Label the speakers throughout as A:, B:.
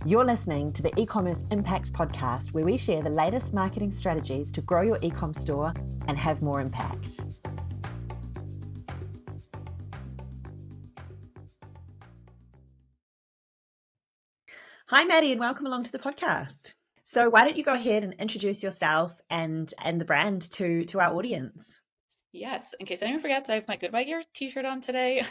A: You're listening to the E-commerce Impact Podcast, where we share the latest marketing strategies to grow your e-com store and have more impact. Hi, Maddy, and welcome along to the podcast. So why don't you go ahead and introduce yourself and the brand to our audience?
B: Yes, in case anyone forgets, I have my Goodbye Gear t-shirt on today.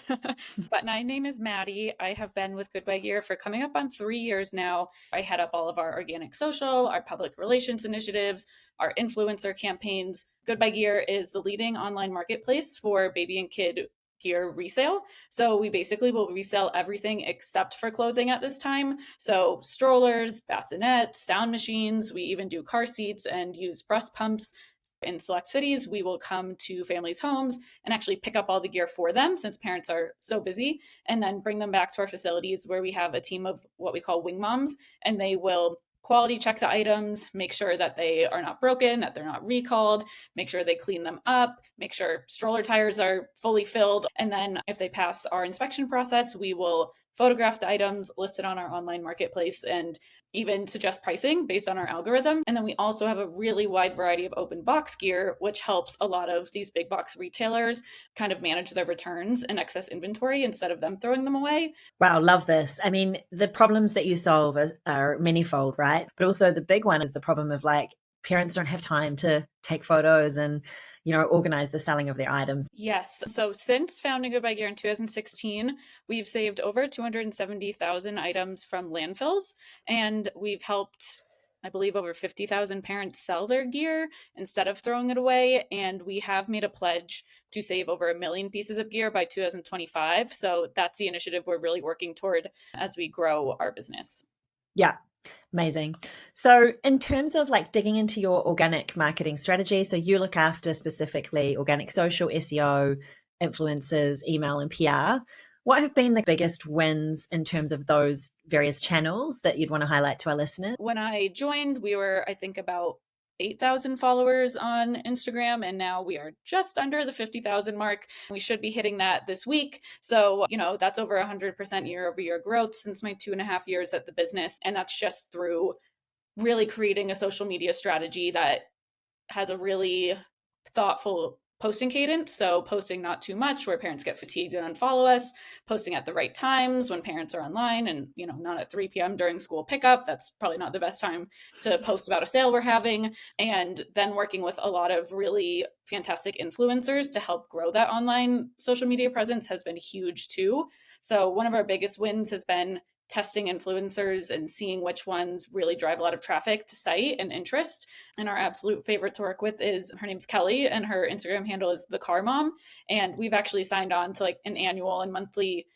B: But my name is Maddy. I have been with Goodbye Gear for coming up on 3 years now. I head up all of our organic social, our public relations initiatives, our influencer campaigns. Goodbye Gear is the leading online marketplace for baby and kid gear resale. So we basically will resell everything except for clothing at this time. So strollers, bassinets, sound machines. We even do car seats and use breast pumps. In select cities, we will come to families' homes and actually pick up all the gear for them since parents are so busy, and then bring them back to our facilities where we have a team of what we call wing moms, and they will quality check the items, make sure that they are not broken, that they're not recalled, make sure they clean them up, make sure stroller tires are fully filled. And then if they pass our inspection process, we will photograph the items listed on our online marketplace and even suggest pricing based on our algorithm. And then we also have a really wide variety of open box gear, which helps a lot of these big box retailers kind of manage their returns and excess inventory instead of them throwing them away.
A: Wow, love this. I mean, the problems that you solve are manifold, right? But also the big one is the problem of parents don't have time to take photos and organize the selling of their items.
B: Yes. So since founding Goodbye Gear in 2016, we've saved over 270,000 items from landfills, and we've helped, I believe, over 50,000 parents sell their gear instead of throwing it away. And we have made a pledge to save over 1 million pieces of gear by 2025. So that's the initiative we're really working toward as we grow our business.
A: Yeah. Amazing. So in terms of digging into your organic marketing strategy, so you look after specifically organic social, SEO, influencers, email, and PR. What have been the biggest wins in terms of those various channels that you'd want to highlight to our listeners?
B: When I joined, we were, I think, about 8,000 followers on Instagram, and now we are just under the 50,000 mark. We should be hitting that this week. So, that's over 100% year over year growth since my 2.5 years at the business. And that's just through really creating a social media strategy that has a really thoughtful posting cadence. So posting not too much where parents get fatigued and unfollow us, posting at the right times when parents are online and, not at 3 p.m. during school pickup. That's probably not the best time to post about a sale we're having. And then working with a lot of really fantastic influencers to help grow that online social media presence has been huge too. So one of our biggest wins has been testing influencers and seeing which ones really drive a lot of traffic to site and interest. And our absolute favorite to work with is, her name's Kelly, and her Instagram handle is the Car Mom. And we've actually signed on to an annual and monthly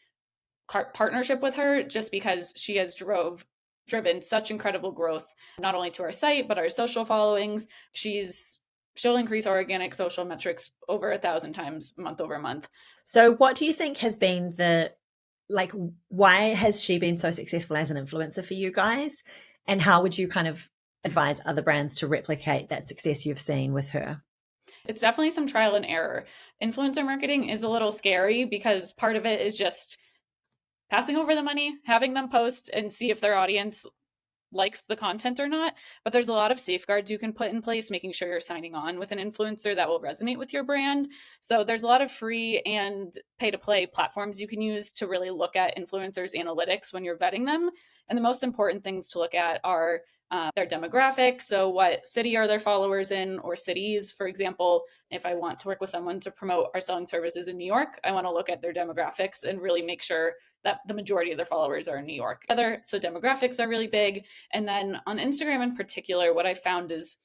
B: partnership with her just because she has driven such incredible growth, not only to our site, but our social followings. She'll increase our organic social metrics over 1,000 times month over month.
A: So what do you think has been why has she been so successful as an influencer for you guys? And how would you kind of advise other brands to replicate that success you've seen with her?
B: It's definitely some trial and error. Influencer marketing is a little scary because part of it is just passing over the money, having them post and see if their audience likes the content or not. But there's a lot of safeguards you can put in place, making sure you're signing on with an influencer that will resonate with your brand. So there's a lot of free and pay to play platforms you can use to really look at influencers' analytics when you're vetting them. And the most important things to look at are their demographics. So what city are their followers in, or cities? For example, if I want to work with someone to promote our selling services in New York, I want to look at their demographics and really make sure that the majority of their followers are in New York. So demographics are really big. And then on Instagram in particular, what I found is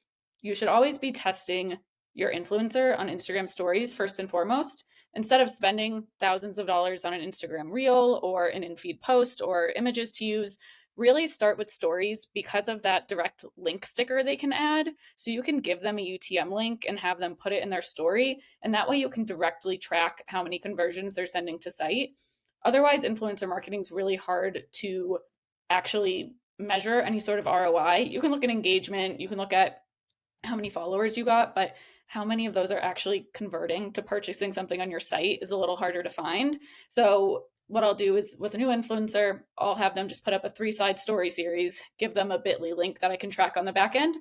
B: you should always be testing your influencer on Instagram stories first and foremost. Instead of spending thousands of dollars on an Instagram reel or an in-feed post or images to use, really start with stories because of that direct link sticker they can add. So you can give them a UTM link and have them put it in their story. And that way you can directly track how many conversions they're sending to site. Otherwise, influencer marketing is really hard to actually measure any sort of ROI. You can look at engagement, you can look at how many followers you got, but how many of those are actually converting to purchasing something on your site is a little harder to find. So what I'll do is with a new influencer, I'll have them just put up a 3-slide story series, give them a bit.ly link that I can track on the back end.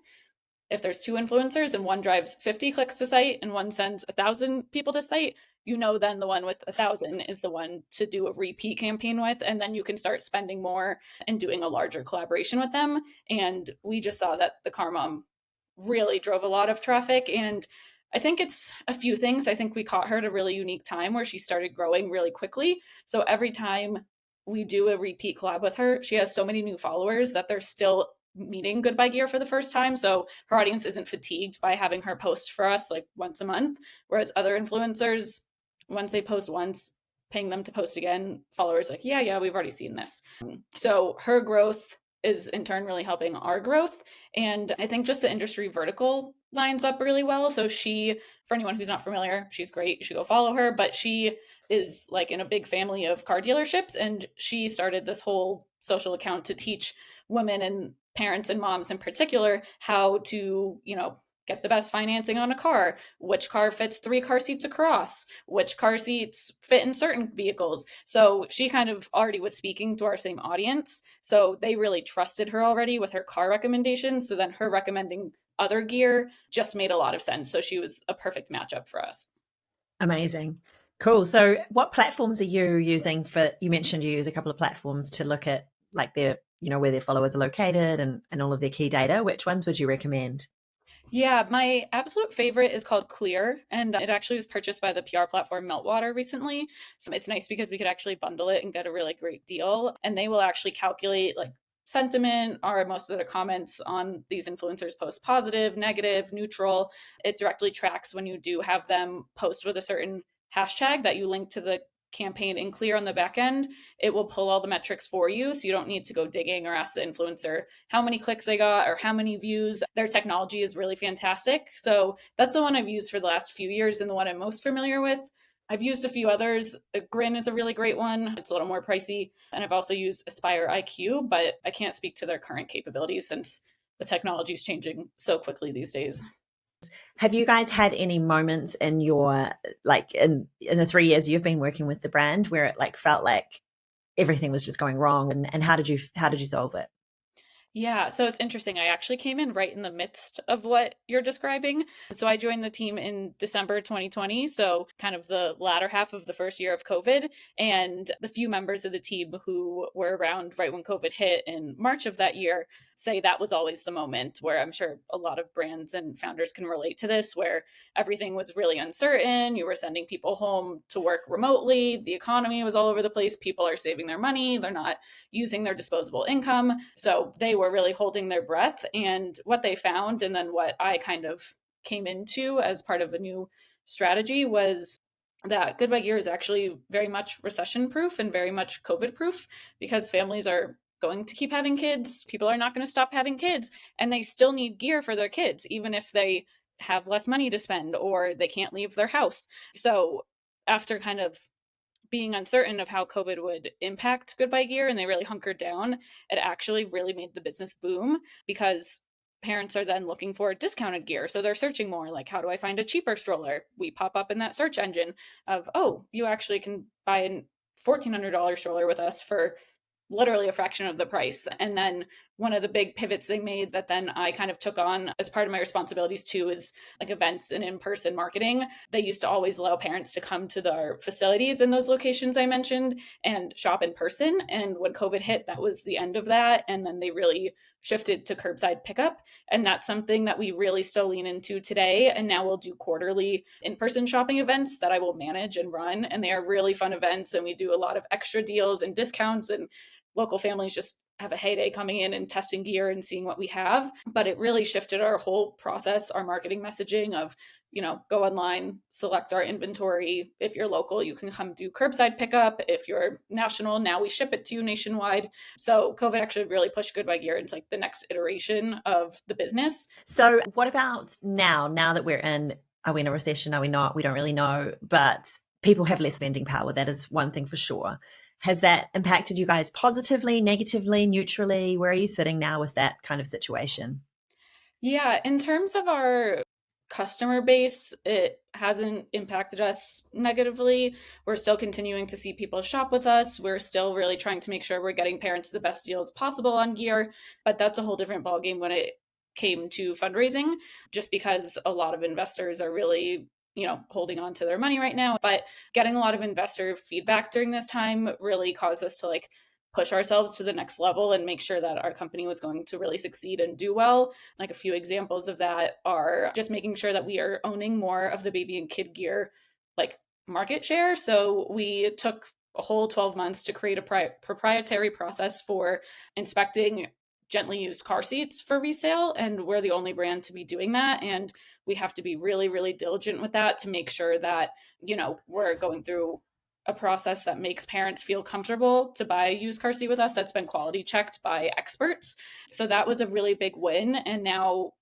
B: If there's 2 influencers and one drives 50 clicks to site and one sends 1,000 people to site, then the one with 1,000 is the one to do a repeat campaign with. And then you can start spending more and doing a larger collaboration with them. And we just saw that the Car Mom really drove a lot of traffic. And I think it's a few things. I think we caught her at a really unique time where she started growing really quickly. So every time we do a repeat collab with her, she has so many new followers that they're still meeting Goodbye Gear for the first time. So her audience isn't fatigued by having her post for us like once a month. Whereas other influencers, once they post once, paying them to post again, followers like, yeah, we've already seen this. So her growth is in turn really helping our growth. And I think just the industry vertical lines up really well. So she, for anyone who's not familiar, she's great. You should go follow her. But she is like in a big family of car dealerships. And she started this whole social account to teach women and parents and moms in particular how to, get the best financing on a car, which car fits 3 car seats across, which car seats fit in certain vehicles. So she kind of already was speaking to our same audience. So they really trusted her already with her car recommendations. So then her recommending other gear just made a lot of sense. So she was a perfect matchup for us.
A: Amazing. Cool. So what platforms are you using you mentioned you use a couple of platforms to look at like their, where their followers are located and all of their key data. Which ones would you recommend?
B: Yeah, my absolute favorite is called Clear, and it actually was purchased by the PR platform Meltwater recently. So it's nice because we could actually bundle it and get a really great deal. And they will actually calculate like sentiment. Are most of the comments on these influencers post positive, negative, neutral? It directly tracks when you do have them post with a certain hashtag that you link to the campaign in Clear on the back end. It will pull all the metrics for you, so you don't need to go digging or ask the influencer how many clicks they got or how many views. Their technology is really fantastic. So that's the one I've used for the last few years and the one I'm most familiar with. I've used a few others. Grin is a really great one. It's a little more pricey. And I've also used Aspire IQ, but I can't speak to their current capabilities since the technology is changing so quickly these days.
A: Have you guys had any moments in your in the 3 years you've been working with the brand where it felt like everything was just going wrong, and how did you solve it?
B: Yeah, so it's interesting. I actually came in right in the midst of what you're describing. So I joined the team in December 2020, so kind of the latter half of the first year of COVID. And the few members of the team who were around right when COVID hit in March of that year say that was always the moment where I'm sure a lot of brands and founders can relate to this, where everything was really uncertain. You were sending people home to work remotely. The economy was all over the place. People are saving their money. They're not using their disposable income. So they were really holding their breath. And what they found, and then what I kind of came into as part of a new strategy, was that Goodbye Gear is actually very much recession proof and very much COVID proof, because families are going to keep having kids. People are not going to stop having kids, and they still need gear for their kids, even if they have less money to spend or they can't leave their house. So after kind of being uncertain of how COVID would impact Goodbye Gear and they really hunkered down, it actually really made the business boom, because parents are then looking for discounted gear. So they're searching more like, how do I find a cheaper stroller? We pop up in that search engine of, oh, you actually can buy a $1,400 stroller with us for literally a fraction of the price. And then one of the big pivots they made that then I kind of took on as part of my responsibilities too is like events and in-person marketing. They used to always allow parents to come to their facilities in those locations I mentioned and shop in person. And when COVID hit, that was the end of that. And then they really shifted to curbside pickup. And that's something that we really still lean into today. And now we'll do quarterly in-person shopping events that I will manage and run. And they are really fun events. And we do a lot of extra deals and discounts, and local families just have a heyday coming in and testing gear and seeing what we have. But it really shifted our whole process, our marketing messaging of, go online, select our inventory. If you're local, you can come do curbside pickup. If you're national, now we ship it to you nationwide. So COVID actually really pushed Goodbye Gear into like the next iteration of the business.
A: So what about now that are we in a recession? Are we not? We don't really know, but people have less spending power. That is one thing for sure. Has that impacted you guys positively, negatively, neutrally? Where are you sitting now with that kind of situation?
B: Yeah, in terms of our customer base, it hasn't impacted us negatively. We're still continuing to see people shop with us. We're still really trying to make sure we're getting parents the best deals possible on gear, but that's a whole different ballgame when it came to fundraising, just because a lot of investors are really holding on to their money right now. But getting a lot of investor feedback during this time really caused us to push ourselves to the next level and make sure that our company was going to really succeed and do well. Like a few examples of that are just making sure that we are owning more of the baby and kid gear market share. So we took a whole 12 months to create a proprietary process for inspecting gently used car seats for resale, and we're the only brand to be doing that. And we have to be really, really diligent with that to make sure that we're going through a process that makes parents feel comfortable to buy a used car seat with us that's been quality checked by experts. So that was a really big win. And now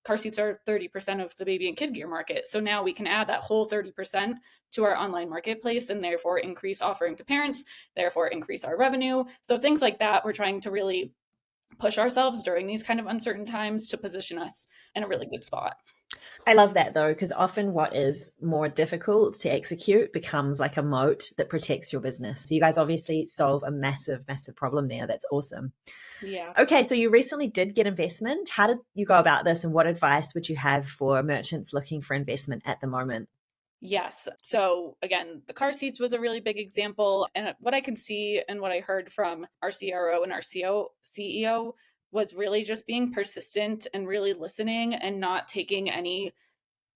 B: car seats are 30% of the baby and kid gear market. So now we can add that whole 30% to our online marketplace and therefore increase offering to parents, therefore increase our revenue. So things like that, we're trying to really push ourselves during these kind of uncertain times to position us in a really good spot.
A: I love that though, because often what is more difficult to execute becomes like a moat that protects your business. So you guys obviously solve a massive, massive problem there. That's awesome.
B: Yeah.
A: Okay, so you recently did get investment. How did you go about this, and what advice would you have for merchants looking for investment at the moment?
B: Yes. So again, the car seats was a really big example. And what I can see and what I heard from our CRO and our CEO was really just being persistent and really listening and not taking any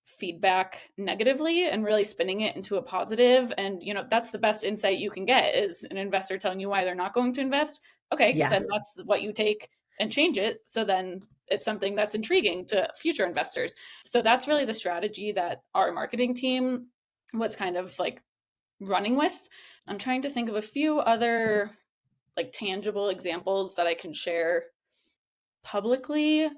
B: feedback negatively and really spinning it into a positive. And that's the best insight you can get, is an investor telling you why they're not going to invest. Okay,
A: Yeah.
B: then that's what you take and change it, so then it's something that's intriguing to future investors. So that's really the strategy that our marketing team was kind of running with. I'm trying to think of a few other tangible examples that I can share publicly,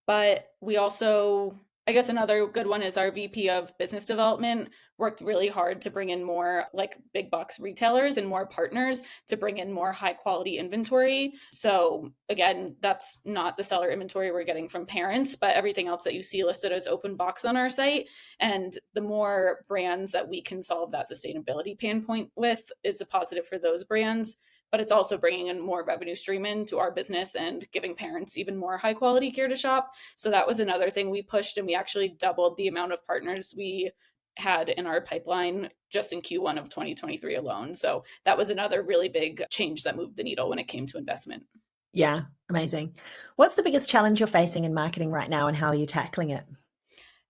B: but we also, I guess another good one is our VP of business development worked really hard to bring in more big box retailers and more partners to bring in more high quality inventory. So again, that's not the seller inventory we're getting from parents, but everything else that you see listed as open box on our site. And the more brands that we can solve that sustainability pain point with is a positive for those brands, but it's also bringing in more revenue stream into our business and giving parents even more high quality gear to shop. So that was another thing we pushed, and we actually doubled the amount of partners we had in our pipeline just in Q1 of 2023 alone. So that was another really big change that moved the needle when it came to investment.
A: Yeah, amazing. What's the biggest challenge you're facing in marketing right now, and how are you tackling it?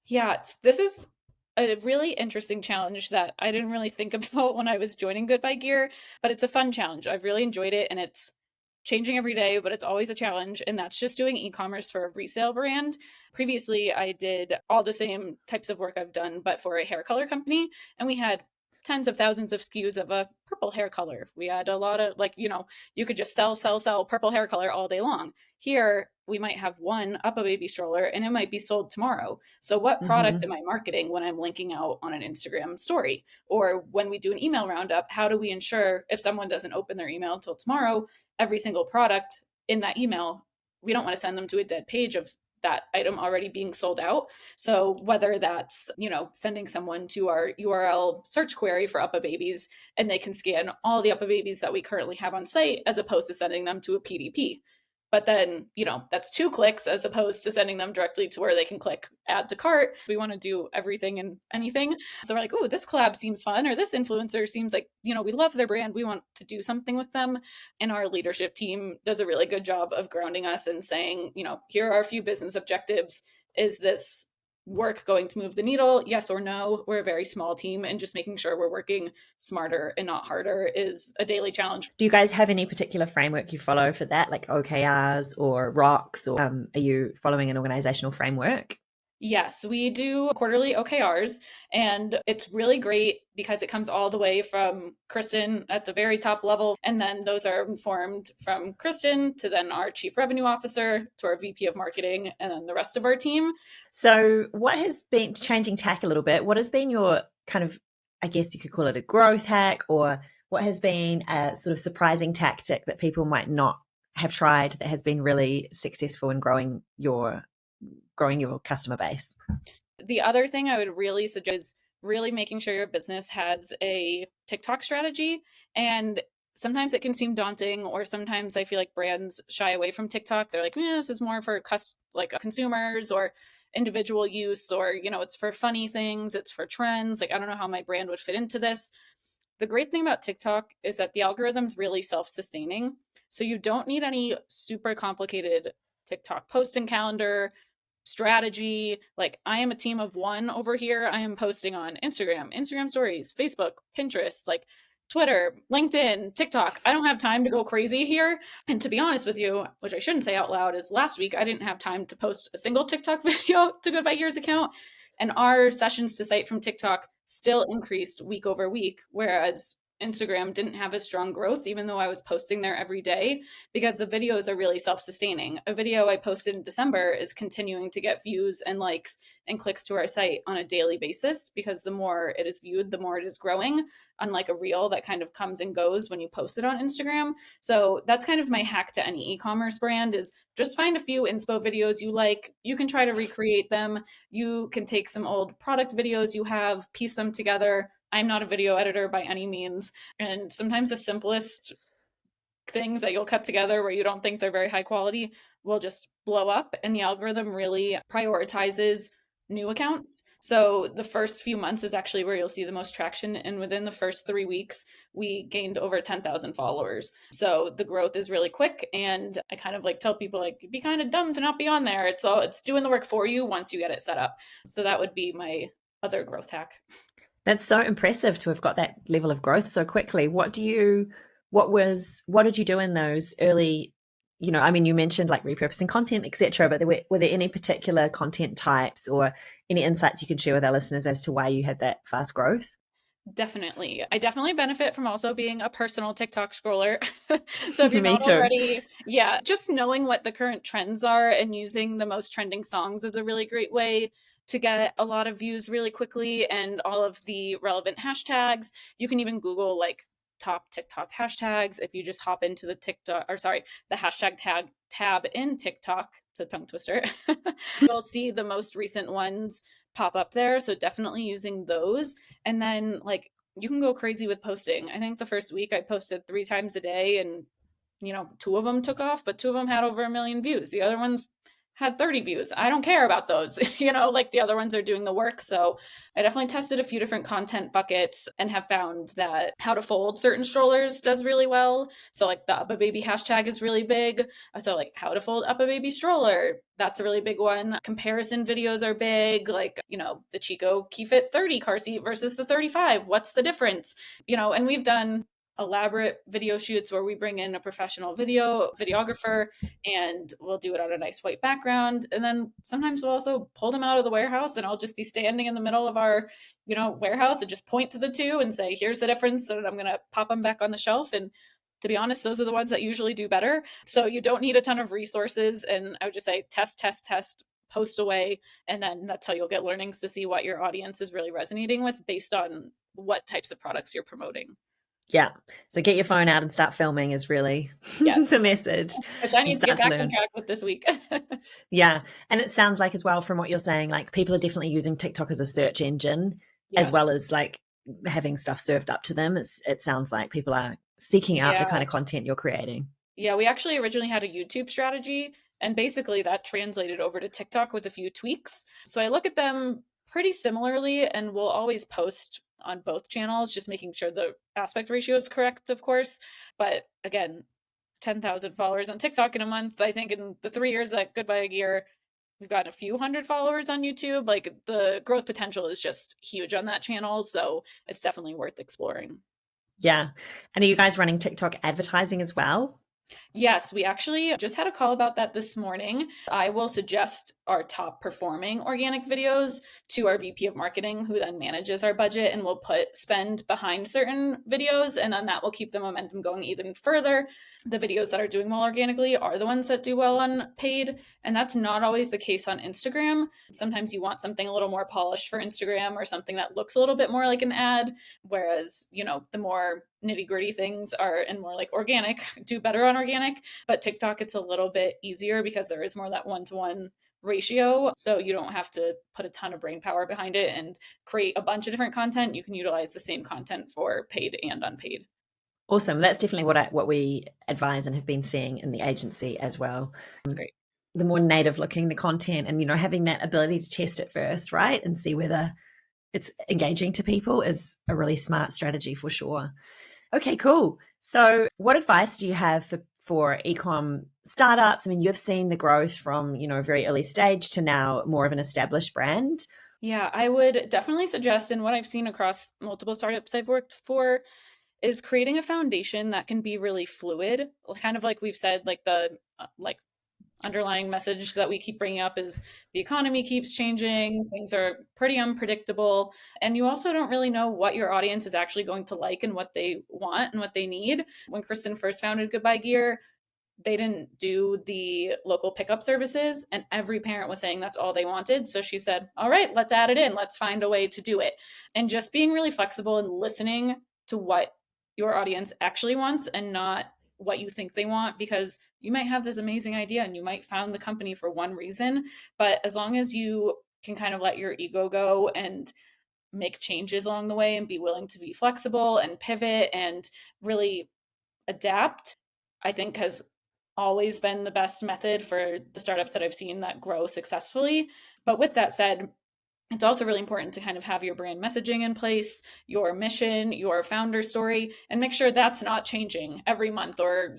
B: Yeah, this is a really interesting challenge that I didn't really think about when I was joining Goodbye Gear, but it's a fun challenge. I've really enjoyed it, and it's changing every day, but it's always a challenge. And that's just doing e-commerce for a resale brand. Previously, I did all the same types of work I've done, but for a hair color company. And we had tens of thousands of SKUs of a purple hair color. We had a lot of you could just sell purple hair color all day long. Here, we might have one up a baby stroller and it might be sold tomorrow. So what product am I marketing when I'm linking out on an Instagram story? Or when we do an email roundup, how do we ensure if someone doesn't open their email until tomorrow, every single product in that email, we don't want to send them to a dead page of that item already being sold out. So whether that's, sending someone to our URL search query for Uppa Babies and they can scan all the Uppa Babies that we currently have on site, as opposed to sending them to a PDP. But then, that's 2 clicks as opposed to sending them directly to where they can click add to cart. We want to do everything and anything. So we're like, oh, this collab seems fun, or this influencer seems like, we love their brand. We want to do something with them. And our leadership team does a really good job of grounding us and saying, here are a few business objectives. Is this work going to move the needle? Yes or no? We're a very small team, and just making sure we're working smarter and not harder is a daily challenge.
A: Do you guys have any particular framework you follow for that, like OKRs or rocks, or are you following an organizational framework?
B: Yes, we do quarterly OKRs, and it's really great because it comes all the way from Kristen at the very top level. And then those are informed from Kristen to then our chief revenue officer to our VP of marketing and then the rest of our team.
A: So what has been, changing tack a little bit, what has been your kind of, I guess you could call it a growth hack, or what has been a sort of surprising tactic that people might not have tried that has been really successful in growing your customer base?
B: The other thing I would really suggest is really making sure your business has a TikTok strategy. And sometimes it can seem daunting, or sometimes I feel like brands shy away from TikTok. They're like, this is more for consumers or individual use, or, it's for funny things, it's for trends. Like, I don't know how my brand would fit into this. The great thing about TikTok is that the algorithm's really self-sustaining. So you don't need any super complicated TikTok posting calendar strategy. Like, I am a team of one over here. I am posting on Instagram stories, Facebook, Pinterest, like Twitter, LinkedIn, TikTok. I don't have time to go crazy here. And to be honest with you, which I shouldn't say out loud, is last week I didn't have time to post a single TikTok video to Goodbye Gears account. And our sessions to site from TikTok still increased week over week, whereas Instagram didn't have as strong growth, even though I was posting there every day, because the videos are really self-sustaining. A video I posted in December is continuing to get views and likes and clicks to our site on a daily basis, because the more it is viewed, the more it is growing, unlike a reel that kind of comes and goes when you post it on Instagram. So that's kind of my hack to any e-commerce brand, is just find a few inspo videos you like. You can try to recreate them. You can take some old product videos you have, piece them together. I'm not a video editor by any means. And sometimes the simplest things that you'll cut together where you don't think they're very high quality will just blow up. And the algorithm really prioritizes new accounts. So the first few months is actually where you'll see the most traction. And within the first 3 weeks, we gained over 10,000 followers. So the growth is really quick. And I kind of like tell people, like, it'd be kind of dumb to not be on there. It's doing the work for you once you get it set up. So that would be my other growth hack.
A: That's so impressive to have got that level of growth so quickly. What did you do in those early, I mean, you mentioned like repurposing content, etc., but were there any particular content types or any insights you could share with our listeners as to why you had that fast growth?
B: Definitely. I definitely benefit from also being a personal TikTok scroller. So if you're
A: Me
B: not
A: too.
B: already, yeah, just knowing what the current trends are and using the most trending songs is a really great way to get a lot of views really quickly, and all of the relevant hashtags. You can even Google like top TikTok hashtags. If you just hop into the the hashtag tab in TikTok, it's a tongue twister, you'll see the most recent ones pop up there. So definitely using those. And then like you can go crazy with posting. I think the first week I posted 3 times a day, and 2 of them took off, but 2 of them had over 1 million views. The other ones had 30 views. I don't care about those. Like the other ones are doing the work. So I definitely tested a few different content buckets and have found that how to fold certain strollers does really well. So like the Up a Baby hashtag is really big. So like how to fold Up a Baby stroller, that's a really big one. Comparison videos are big, like, the Chico KeyFit 30 car seat versus the 35. What's the difference? And we've done elaborate video shoots where we bring in a professional videographer, and we'll do it on a nice white background. And then sometimes we'll also pull them out of the warehouse, and I'll just be standing in the middle of our, warehouse, and just point to the 2 and say, here's the difference. And I'm going to pop them back on the shelf. And to be honest, those are the ones that usually do better. So you don't need a ton of resources. And I would just say test, post away. And then that's how you'll get learnings to see what your audience is really resonating with based on what types of products you're promoting.
A: Yeah. So get your phone out and start filming is really the message.
B: Which I need to get back
A: learn.
B: on track with this week.
A: Yeah. And it sounds like as well from what you're saying, like people are definitely using TikTok as a search engine
B: Yes.
A: as well as like having stuff served up to them. It sounds like people are seeking out the kind of content you're creating.
B: Yeah, we actually originally had a YouTube strategy, and basically that translated over to TikTok with a few tweaks. So I look at them pretty similarly, and we'll always post on both channels, just making sure the aspect ratio is correct, of course. But again, 10,000 followers on TikTok in a month. I think in the 3 years at Goodbye Gear, we've gotten a few hundred followers on YouTube. Like the growth potential is just huge on that channel. So it's definitely worth exploring.
A: Yeah. And are you guys running TikTok advertising as well?
B: Yes, we actually just had a call about that this morning. I will suggest our top performing organic videos to our VP of marketing, who then manages our budget and will put spend behind certain videos. And then that will keep the momentum going even further. The videos that are doing well organically are the ones that do well on paid. And that's not always the case on Instagram. Sometimes you want something a little more polished for Instagram, or something that looks a little bit more like an ad. Whereas, the more nitty gritty things are and more like organic do better on organic. But TikTok, it's a little bit easier because there is more that one-to-one ratio. So you don't have to put a ton of brain power behind it and create a bunch of different content. You can utilize the same content for paid and unpaid.
A: Awesome. That's definitely what we advise and have been seeing in the agency as well.
B: It's great.
A: The more native looking the content, and having that ability to test it first, right, and see whether it's engaging to people is a really smart strategy for sure. Okay, cool. So what advice do you have for ecom startups? I mean, you've seen the growth from, a very early stage to now more of an established brand.
B: Yeah, I would definitely suggest, and what I've seen across multiple startups I've worked for, is creating a foundation that can be really fluid. Kind of like we've said, like the like underlying message that we keep bringing up is the economy keeps changing, things are pretty unpredictable, and you also don't really know what your audience is actually going to like and what they want and what they need. When Kristen first founded Goodbye Gear, they didn't do the local pickup services, and every parent was saying that's all they wanted. So she said, all right, let's add it in, let's find a way to do it. And just being really flexible and listening to what your audience actually wants and not what you think they want, because you might have this amazing idea and you might found the company for one reason, but as long as you can kind of let your ego go and make changes along the way and be willing to be flexible and pivot and really adapt, I think has always been the best method for the startups that I've seen that grow successfully. But with that said, it's also really important to kind of have your brand messaging in place, your mission, your founder story, and make sure that's not changing every month. Or,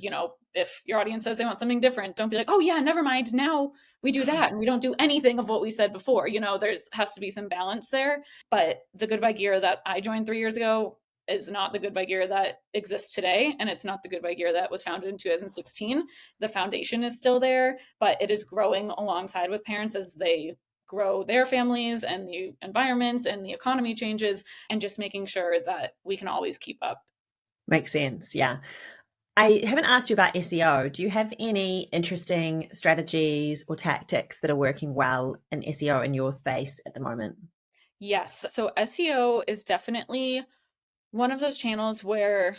B: if your audience says they want something different, don't be like, oh yeah, never mind. Now we do that and we don't do anything of what we said before. There's has to be some balance there. But the Goodbye Gear that I joined 3 years ago is not the Goodbye Gear that exists today. And it's not the Goodbye Gear that was founded in 2016. The foundation is still there, but it is growing alongside with parents as they grow their families and the environment and the economy changes, and just making sure that we can always keep up.
A: Makes sense. Yeah. I haven't asked you about SEO. Do you have any interesting strategies or tactics that are working well in SEO in your space at the moment?
B: Yes. So SEO is definitely one of those channels where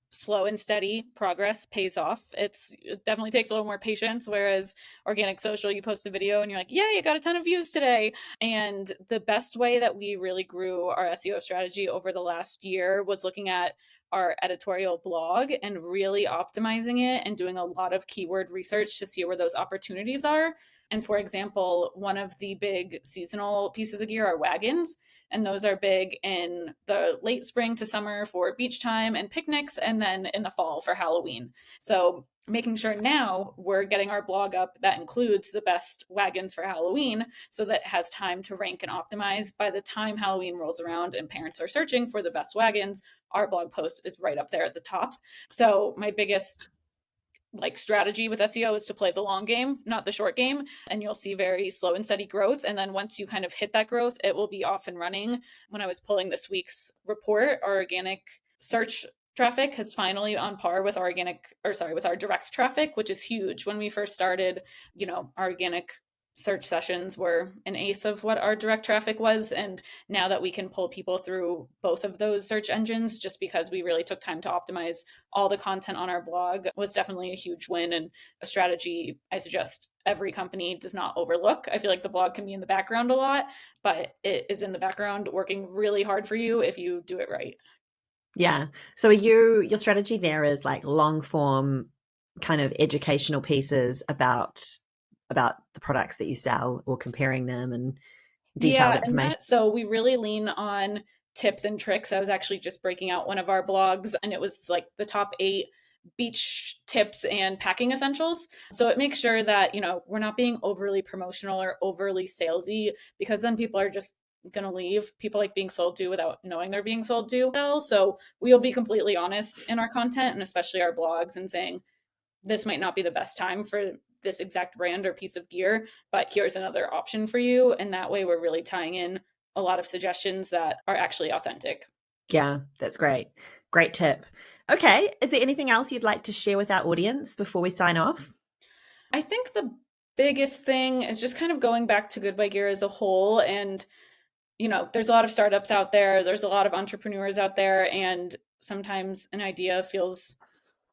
B: slow and steady progress pays off. It definitely takes a little more patience, whereas organic social, you post a video and you're like, yeah, you got a ton of views today. And the best way that we really grew our SEO strategy over the last year was looking at our editorial blog and really optimizing it and doing a lot of keyword research to see where those opportunities are. And for example, one of the big seasonal pieces of gear are wagons, and those are big in the late spring to summer for beach time and picnics, and then in the fall for Halloween. So making sure now we're getting our blog up that includes the best wagons for Halloween, so that it has time to rank and optimize. By the time Halloween rolls around and parents are searching for the best wagons, our blog post is right up there at the top. So my biggest strategy with SEO is to play the long game, not the short game. And you'll see very slow and steady growth. And then once you kind of hit that growth, it will be off and running. When I was pulling this week's report, our organic search traffic has finally on par with our with our direct traffic, which is huge. When we first started, our organic search sessions were an eighth of what our direct traffic was. And now that we can pull people through both of those search engines, just because we really took time to optimize all the content on our blog, was definitely a huge win and a strategy I suggest every company does not overlook. I feel like the blog can be in the background a lot, but it is in the background working really hard for you if you do it right.
A: Yeah. So your strategy there is like long form kind of educational pieces about the products that you sell or comparing them and detailed
B: Yeah, and
A: information.
B: so we really lean on tips and tricks. I was actually just breaking out one of our blogs, and it was like the top 8 beach tips and packing essentials. So it makes sure that, we're not being overly promotional or overly salesy, because then people are just going to leave. People like being sold to without knowing they're being sold to. So we'll be completely honest in our content, and especially our blogs, and saying, this might not be the best time for this exact brand or piece of gear, but here's another option for you. And that way we're really tying in a lot of suggestions that are actually authentic.
A: Yeah, that's great. Great tip. Okay. Is there anything else you'd like to share with our audience before we sign off?
B: I think the biggest thing is just kind of going back to Goodbye Gear as a whole. And, there's a lot of startups out there, there's a lot of entrepreneurs out there, and sometimes an idea feels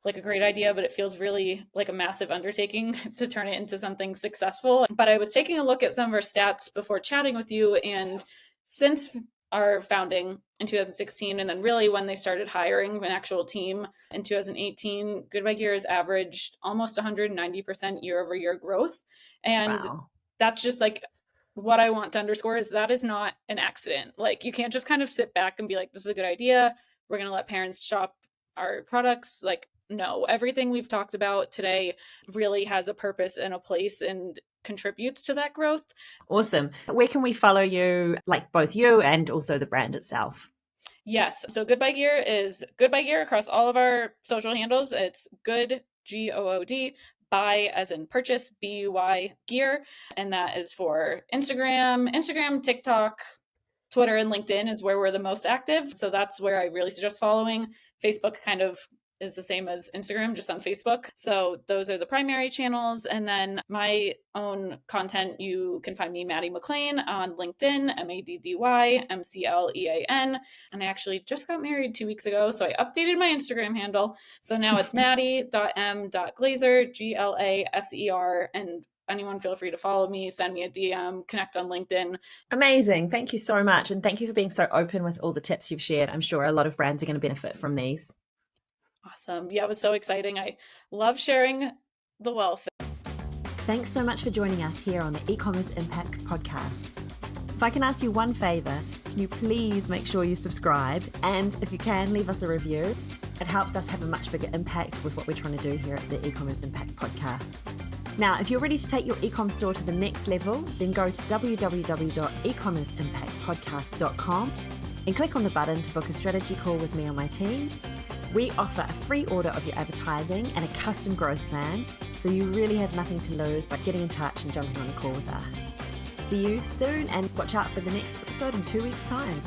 B: like a great idea, but it feels really like a massive undertaking to turn it into something successful. But I was taking a look at some of our stats before chatting with you, and since our founding in 2016, and then really when they started hiring an actual team in 2018, Goodbye Gear has averaged almost 190% year over year growth. And
A: Wow.
B: that's just like what I want to underscore is that is not an accident. Like, you can't just kind of sit back and be like, this is a good idea, we're going to let parents shop our products. Like, no, everything we've talked about today really has a purpose and a place and contributes to that growth.
A: Awesome. Where can we follow you, like both you and also the brand itself?
B: Yes. So Goodbye Gear is Goodbye Gear across all of our social handles. It's good, GOOD, buy as in purchase, BUY gear. And that is for Instagram, TikTok, Twitter, and LinkedIn is where we're the most active. So that's where I really suggest following. Facebook kind of is the same as Instagram, just on Facebook. So those are the primary channels. And then my own content, you can find me, Maddy McLean, on LinkedIn, MADDYMCLEAN. And I actually just got married 2 weeks ago, so I updated my Instagram handle. So now it's maddie.m.glaser, GLASER. And anyone feel free to follow me, send me a DM, connect on LinkedIn.
A: Amazing. Thank you so much. And thank you for being so open with all the tips you've shared. I'm sure a lot of brands are going to benefit from these.
B: Awesome. Yeah, it was so exciting. I love sharing the wealth.
A: Thanks so much for joining us here on the E-commerce Impact Podcast. If I can ask you one favor, can you please make sure you subscribe? And if you can, leave us a review. It helps us have a much bigger impact with what we're trying to do here at the E-commerce Impact Podcast. Now, if you're ready to take your e-com store to the next level, then go to www.ecommerceimpactpodcast.com and click on the button to book a strategy call with me or my team. We offer a free order of your advertising and a custom growth plan, so you really have nothing to lose by getting in touch and jumping on a call with us. See you soon, and watch out for the next episode in 2 weeks' time.